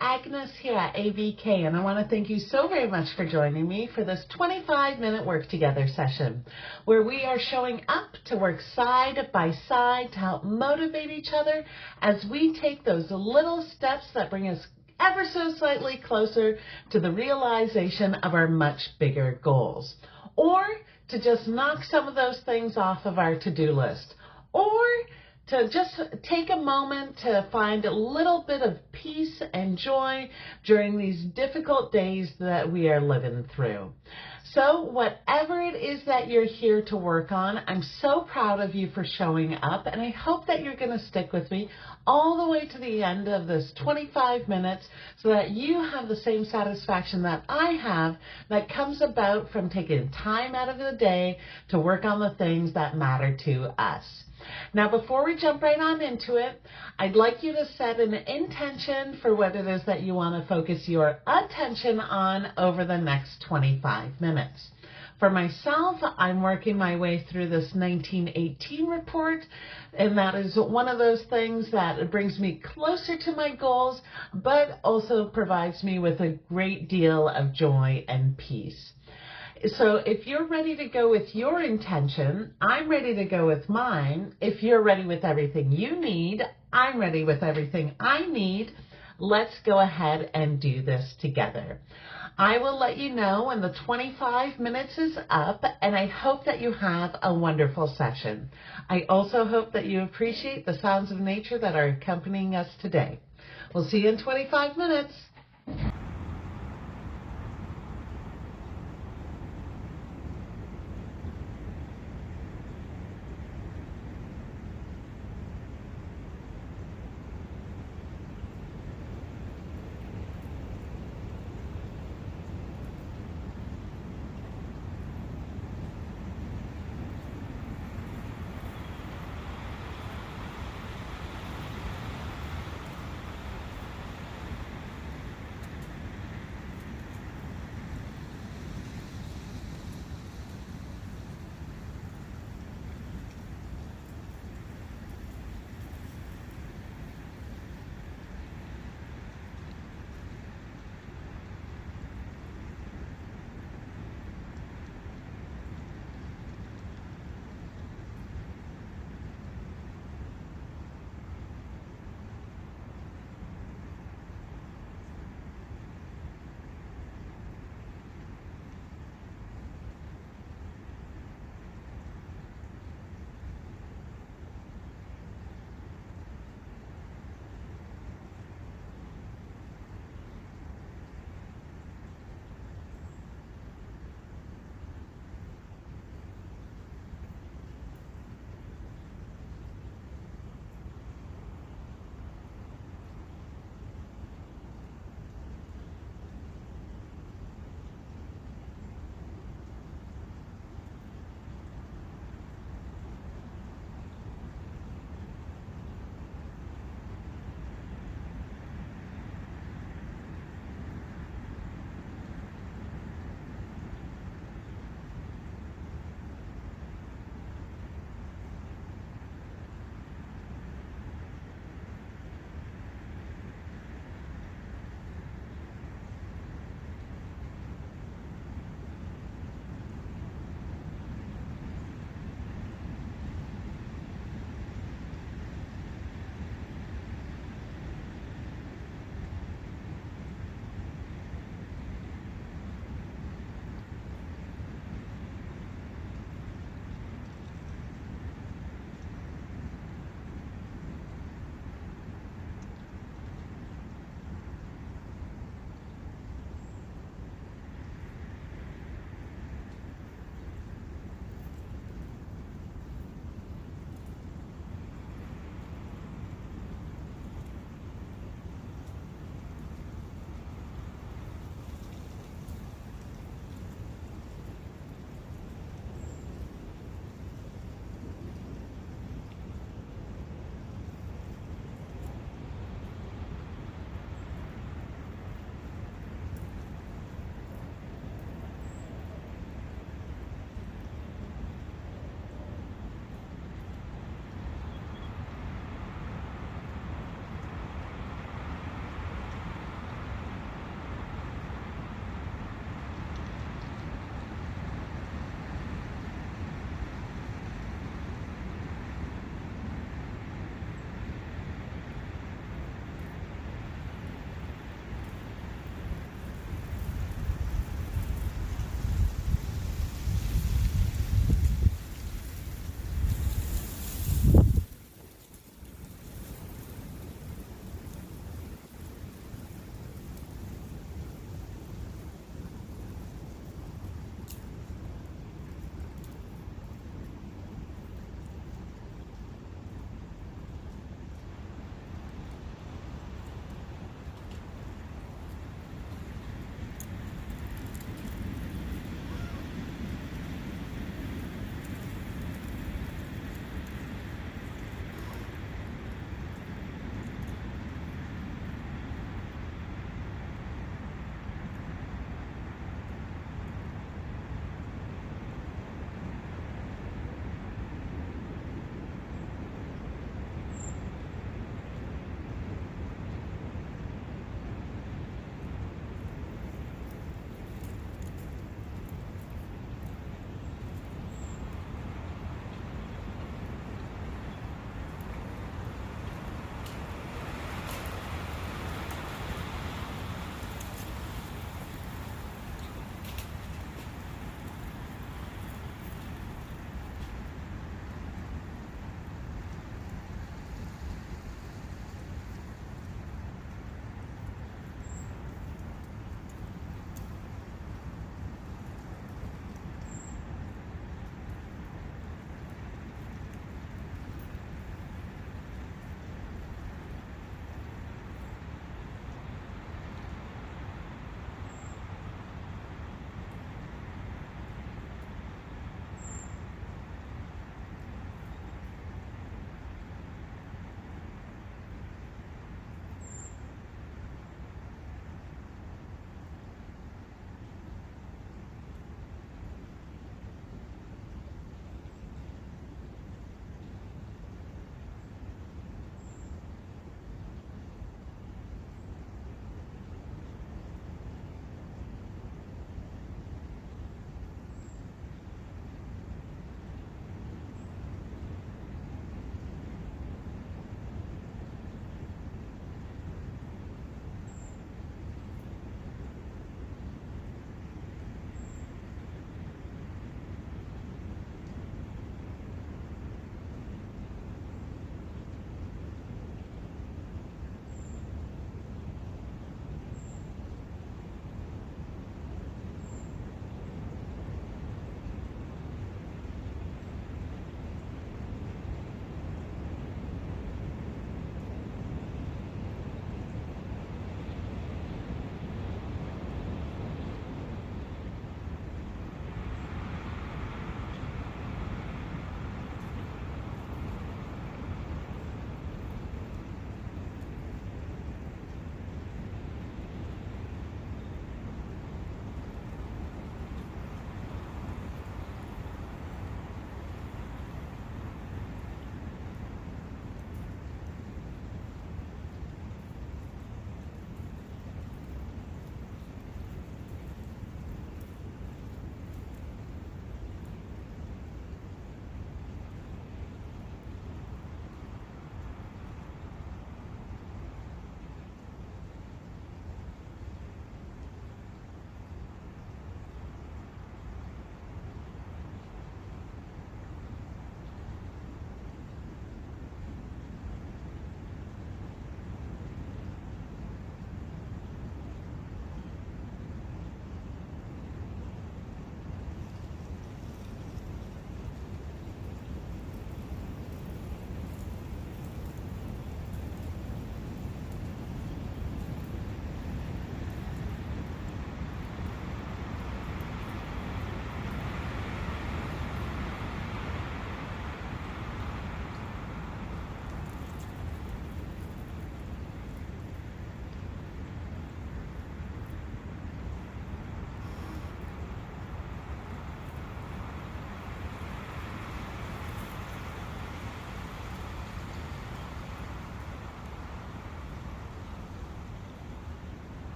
Agnes here at ABK, and I want to thank you so very much for joining me for this 25-minute work together session, where we are showing up to work side by side to help motivate each other as we take those little steps that bring us ever so slightly closer to the realization of our much bigger goals, or to just knock some of those things off of our to-do list, or to just take a moment to find a little bit of peace and joy during these difficult days that we are living through. So whatever it is that you're here to work on, I'm so proud of you for showing up, and I hope that you're going to stick with me all the way to the end of this 25 minutes so that you have the same satisfaction that I have that comes about from taking time out of the day to work on the things that matter to us. Now, before we jump right on into it, I'd like you to set an intention for what it is that you want to focus your attention on over the next 25 minutes. For myself, I'm working my way through this 1918 report, and that is one of those things that brings me closer to my goals, but also provides me with a great deal of joy and peace. So if you're ready to go with your intention, I'm ready to go with mine. If you're ready with everything you need, I'm ready with everything I need. Let's go ahead and do this together. I will let you know when the 25 minutes is up, and I hope that you have a wonderful session. I also hope that you appreciate the sounds of nature that are accompanying us today. We'll see you in 25 minutes.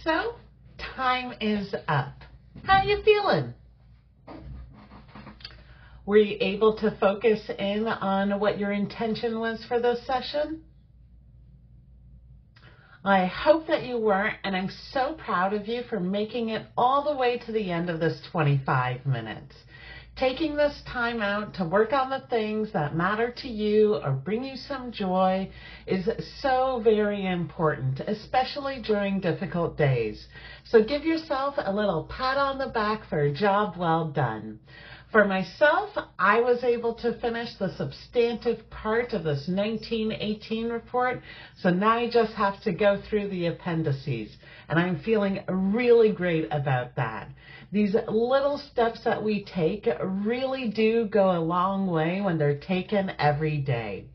So, time is up. How are you feeling? Were you able to focus in on what your intention was for this session? I hope that you were, and I'm so proud of you for making it all the way to the end of this 25 minutes. Taking this time out to work on the things that matter to you or bring you some joy is so very important, especially during difficult days. So give yourself a little pat on the back for a job well done. For myself, I was able to finish the substantive part of this 1918 report, so now I just have to go through the appendices, and I'm feeling really great about that. These little steps that we take really do go a long way when they're taken every day.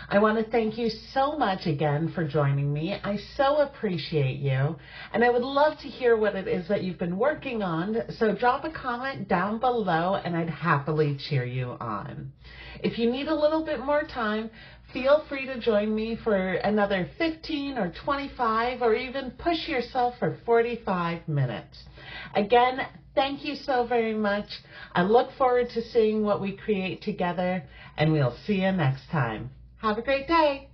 I want to thank you so much again for joining me. I so appreciate you, and I would love to hear what it is that you've been working on, so drop a comment down below and I'd happily cheer you on. If you need a little bit more time, feel free to join me for another 15 or 25 or even push yourself for 45 minutes. Again, thank you so very much. I look forward to seeing what we create together, and we'll see you next time. Have a great day.